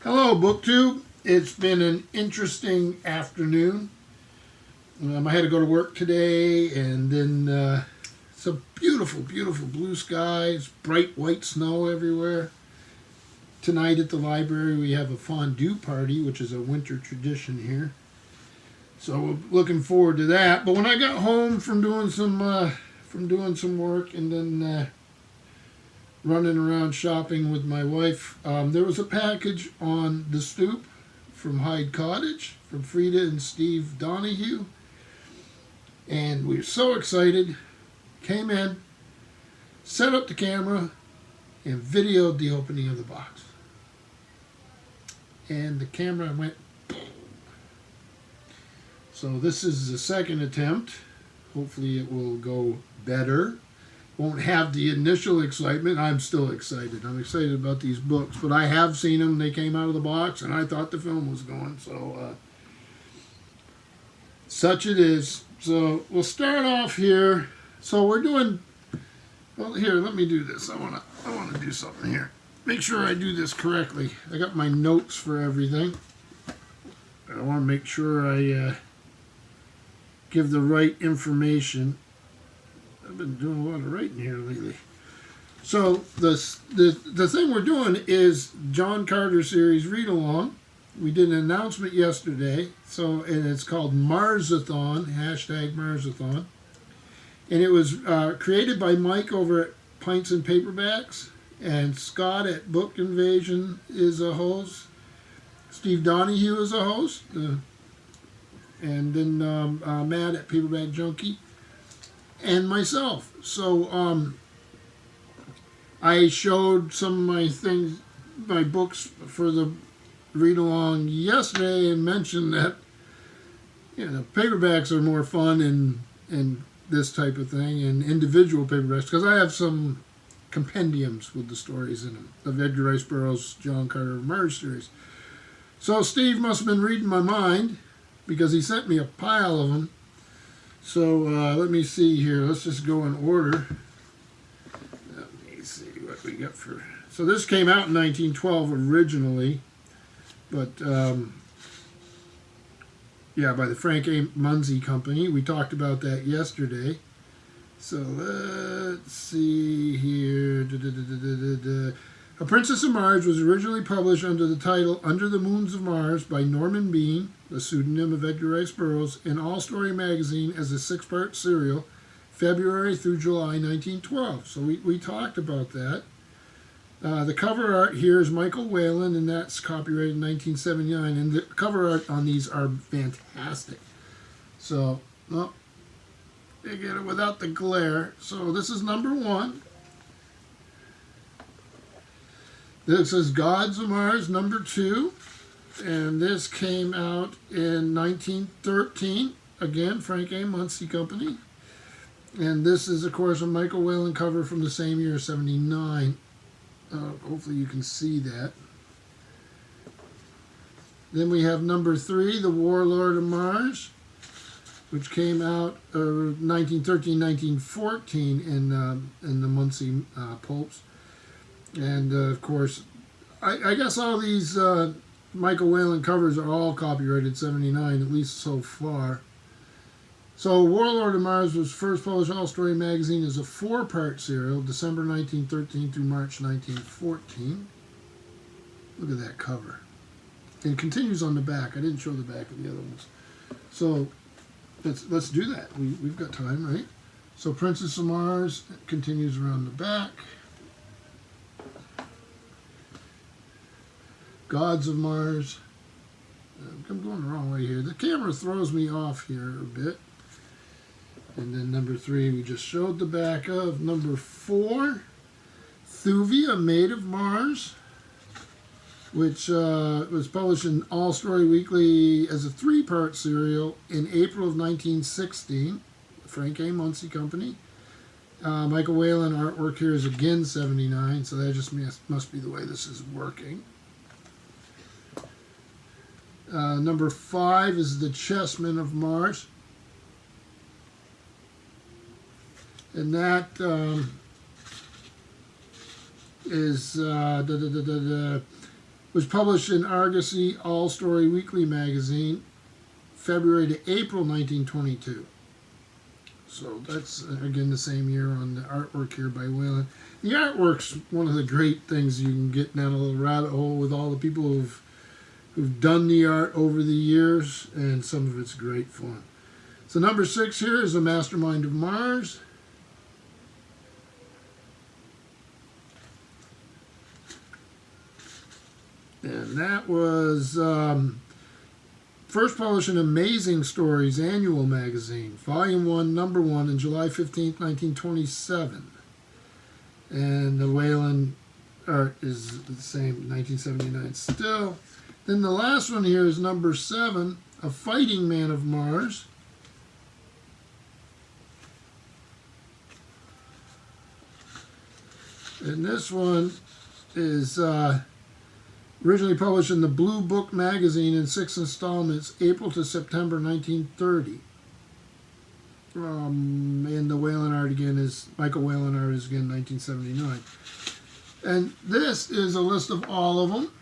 Hello, BookTube. It's been an interesting afternoon. I had to go to work today, and then some beautiful, beautiful blue skies, bright white snow everywhere. Tonight at the library, we have a fondue party, which is a winter tradition here. So we're looking forward to that. But when I got home from doing some work and then running around shopping with my wife, there was a package on the stoop from Hyde Cottage from Frida and Steve Donoghue, and we were so excited. Came in, set up the camera, and videoed the opening of the box. And the camera went boom. So this is the second attempt. Hopefully it will go better. Won't have the initial excitement. I'm still excited. I'm excited about these books, but I have seen them. They came out of the box, and I thought the film was going. So such it is. So we'll start off here. So we're doing. Well, here, let me do this. I want to do something here. Make sure I do this correctly. I got my notes for everything. I want to make sure I give the right information. I've been doing a lot of writing here lately. So the thing we're doing is John Carter series read along. We did an announcement yesterday, and it's called Marsathon, #Marsathon, and it was created by Mike over at Pints and Paperbacks, and Scott at Book Invasion is a host. Steve Donoghue is a host, and then Matt at Paperback Junkie. And myself. So I showed some of my books for the read along yesterday, and mentioned that paperbacks are more fun and this type of thing, and individual paperbacks, because I have some compendiums with the stories in them of Edgar Rice Burroughs' John Carter of Mars series. So Steve must have been reading my mind, because he sent me a pile of them. So let me see here. Let's just go in order. Let me see what we got for. So this came out in 1912 originally, but by the Frank A. Munsey Company. We talked about that yesterday. So let's see here. A Princess of Mars was originally published under the title Under the Moons of Mars by Norman Bean, the pseudonym of Edgar Rice Burroughs, in All Story magazine as a 6-part serial, February through July 1912. So we talked about that. The cover art here is Michael Whalen, and that's copyrighted in 1979. And the cover art on these are fantastic. So, they get it without the glare. So this is number 1. This is Gods of Mars, number 2, and this came out in 1913, again, Frank A. Munsey Company, and this is, of course, a Michael Whalen cover from the same year, 79. Hopefully you can see that. Then we have number 3, The Warlord of Mars, which came out 1913, 1914 in the Munsey pulps. And, of course, I guess all these Michael Whalen covers are all copyrighted 79, at least so far. So Warlord of Mars was first published in All Story magazine as a 4-part serial, December 1913 through March 1914. Look at that cover. And it continues on the back. I didn't show the back of the other ones. So let's do that. We've got time, right? So Princess of Mars continues around the back. Gods of Mars. I'm going the wrong way here. The camera throws me off here a bit. And then number 3, we just showed the back of. Number 4, Thuvia, Maid of Mars, which was published in All Story Weekly as a 3-part serial in April of 1916, Frank A. Munsey Company. Michael Whalen artwork here is again 79, so that just must be the way this is working. Number 5 is The Chessmen of Mars. And that is Was published in Argosy All Story Weekly magazine, February to April 1922. So that's, again, the same year on the artwork here by Whalen. The artwork's one of the great things you can get down a little rabbit hole with all the people who've done the art over the years, and some of it's great fun. So number 6 here is The Mastermind of Mars. And that was first published in Amazing Stories Annual Magazine, Volume 1, Number 1, on July 15th, 1927. And the Whalen art is the same, 1979 still. Then the last one here is number 7, A Fighting Man of Mars. And this one is originally published in the Blue Book magazine in 6 installments, April to September 1930. And the Whalen art again is, Michael Whalen art is again 1979. And this is a list of all of them.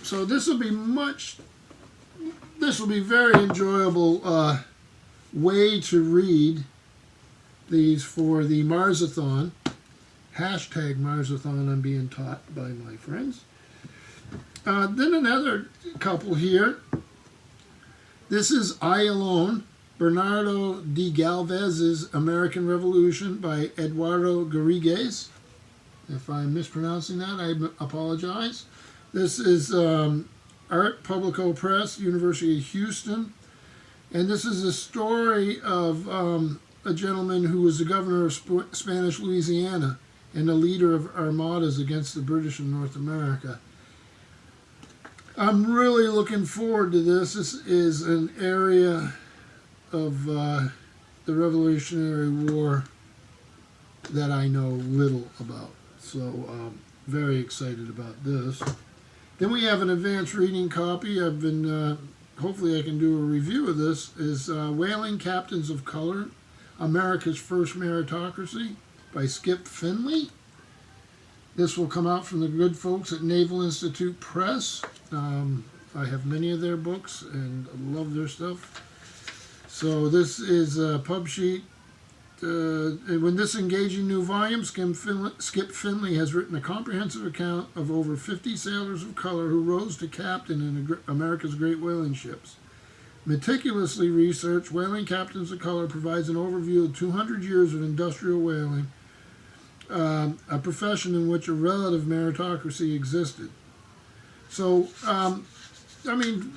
So this will be very enjoyable way to read these for the marsathon. Hashtag marsathon I'm being taught by my friends. Then another couple here. This is I Alone, Bernardo de Galvez's American Revolution by Eduardo Garrigues. If I'm mispronouncing that, I apologize. This is Art Publico Press, University of Houston. And this is a story of a gentleman who was the governor of Spanish Louisiana and the leader of armadas against the British in North America. I'm really looking forward to this. This is an area of the Revolutionary War that I know little about. So very excited about this. Then we have an advanced reading copy. I've been, hopefully I can do a review of this, is Whaling Captains of Color, America's First Meritocracy by Skip Finley. This will come out from the good folks at Naval Institute Press. I have many of their books and love their stuff. So this is a pub sheet. In this engaging new volume, Skip Finley has written a comprehensive account of over 50 sailors of color who rose to captain in America's great whaling ships. Meticulously researched, Whaling Captains of Color provides an overview of 200 years of industrial whaling, a profession in which a relative meritocracy existed. So, I mean,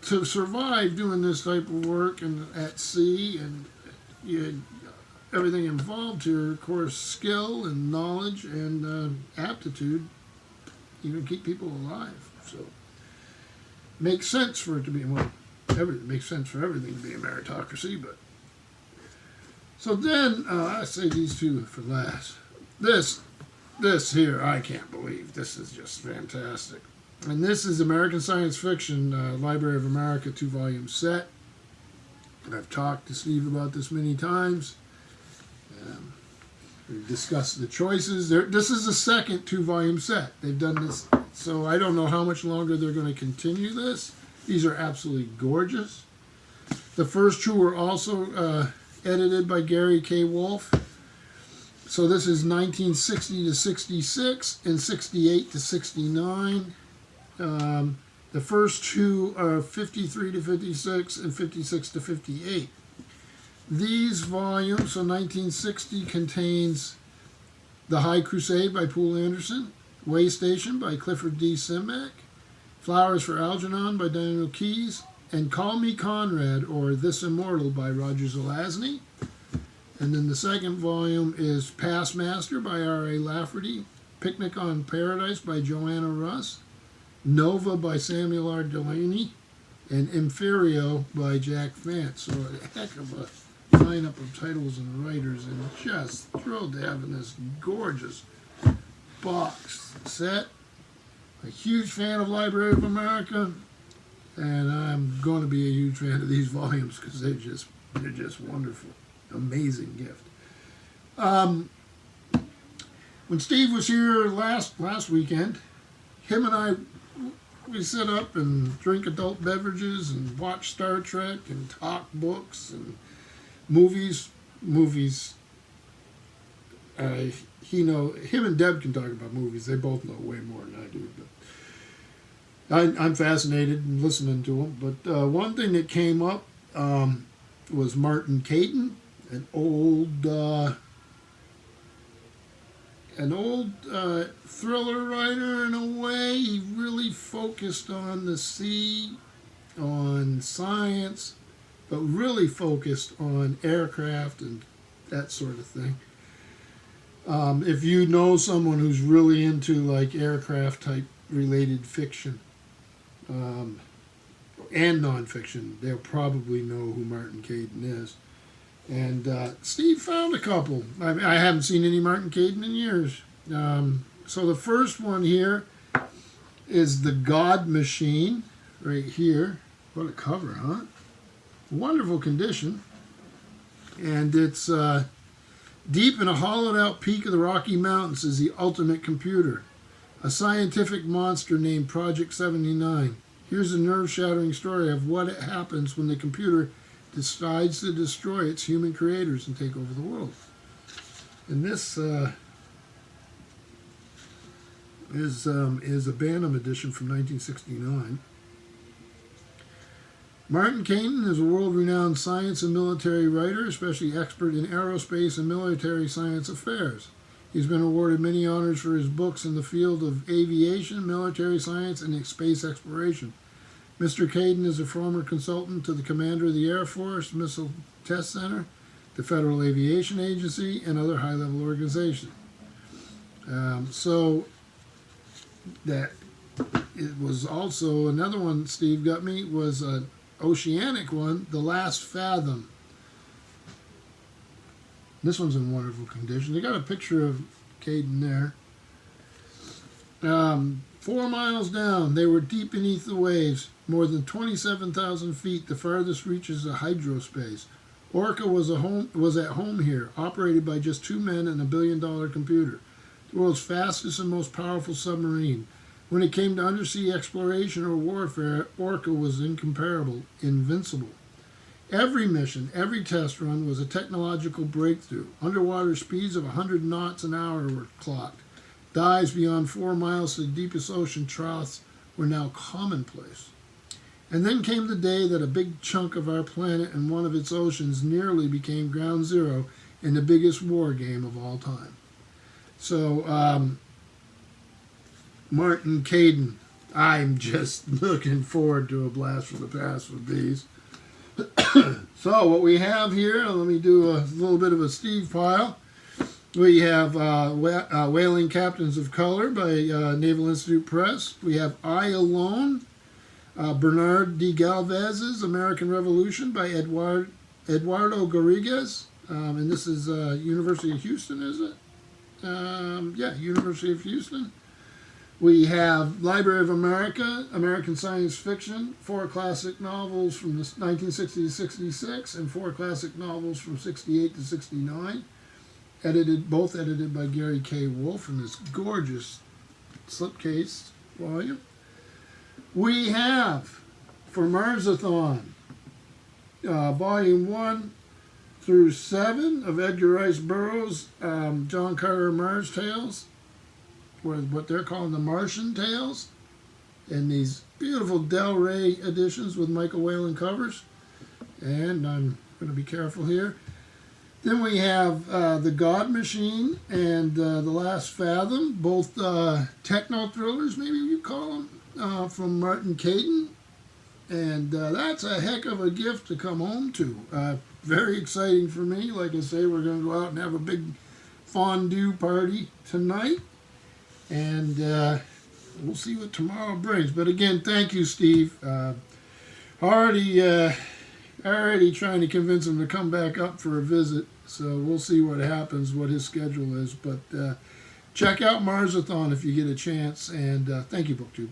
to survive doing this type of work and at sea, and everything involved here, of course, skill and knowledge and aptitude, even keep people alive. So, makes sense for it to be, well, it makes sense for everything to be a meritocracy, but. So then, I say these two for last. This here, I can't believe. This is just fantastic. And this is American Science Fiction, Library of America 2-volume set. I've talked to Steve about this many times. We've discussed the choices. This is the second 2-volume set. They've done this, so I don't know how much longer they're going to continue this. These are absolutely gorgeous. The first two were also edited by Gary K. Wolfe. So this is 1960 to 66 and 68 to 69. The first two are 53 to 56 and 56 to 58. These volumes, so 1960 contains The High Crusade by Poole Anderson, Way Station by Clifford D. Simak, Flowers for Algernon by Daniel Keyes, and Call Me Conrad, or This Immortal by Roger Zelazny. And then the second volume is Past Master by R.A. Lafferty, Picnic on Paradise by Joanna Russ, Nova by Samuel R. Delaney, and Imperio by Jack Vance. So a heck of a lineup of titles and writers, and just thrilled to have in this gorgeous box set. A huge fan of Library of America, and I'm going to be a huge fan of these volumes because they're just wonderful. Amazing gift. When Steve was here last weekend, him and I, we sit up and drink adult beverages and watch Star Trek and talk books and movies. Him and Deb can talk about movies. They both know way more than I do. But I'm fascinated in listening to them. But one thing that came up was Martin Caidin, an old thriller writer in a way. He really focused on the sea, on science, but really focused on aircraft and that sort of thing. If you know someone who's really into like aircraft type related fiction and nonfiction, they'll probably know who Martin Caidin is. And Steve found a couple. I haven't seen any Martin Caidin in years. So the first one here is The God Machine, right here. What a cover, huh? Wonderful condition. And it's deep in a hollowed-out peak of the Rocky Mountains is the ultimate computer, a scientific monster named Project 79. Here's a nerve-shattering story of what happens when the computer decides to destroy its human creators and take over the world. And this is a Bantam edition from 1969. Martin Caidin is a world-renowned science and military writer, especially expert in aerospace and military science affairs. He's been awarded many honors for his books in the field of aviation, military science, and space exploration. Mr. Caidin is a former consultant to the commander of the Air Force Missile Test Center, the Federal Aviation Agency, and other high-level organizations. So that it was also another one Steve got me was an oceanic one, The Last Fathom. This one's in wonderful condition. They got a picture of Caidin there. 4 miles down, they were deep beneath the waves, more than 27,000 feet, the farthest reaches of hydrospace. Orca was at home here, operated by just 2 men and a $1 billion computer. The world's fastest and most powerful submarine. When it came to undersea exploration or warfare, Orca was incomparable, invincible. Every mission, every test run was a technological breakthrough. Underwater speeds of 100 knots an hour were clocked. Dives beyond 4 miles to the deepest ocean troughs were now commonplace. And then came the day that a big chunk of our planet and one of its oceans nearly became ground zero in the biggest war game of all time. So, Martin Caidin, I'm just looking forward to a blast from the past with these. So what we have here, let me do a little bit of a Steve pile. We have Whaling Captains of Color by Naval Institute Press. We have I Alone, Bernard D. Galvez's American Revolution by Eduardo Garrigues. And this is University of Houston, is it? Yeah, University of Houston. We have Library of America, American Science Fiction, 4 classic novels from 1960 to 66, and 4 classic novels from 68 to 69. Both edited by Gary K. Wolfe in this gorgeous slipcase volume. We have, for Marsathon, Volume 1 through 7 of Edgar Rice Burroughs' John Carter Mars Tales, what they're calling the Martian Tales, and these beautiful Del Rey editions with Michael Whalen covers. And I'm going to be careful here. Then we have The God Machine and The Last Fathom, both techno thrillers, maybe you call them, from Martin Caidin. And that's a heck of a gift to come home to. Very exciting for me. Like I say, we're going to go out and have a big fondue party tonight. And we'll see what tomorrow brings. But again, thank you, Steve. Already trying to convince him to come back up for a visit. So we'll see what happens, what his schedule is. But check out Marsathon if you get a chance. And thank you, BookTube.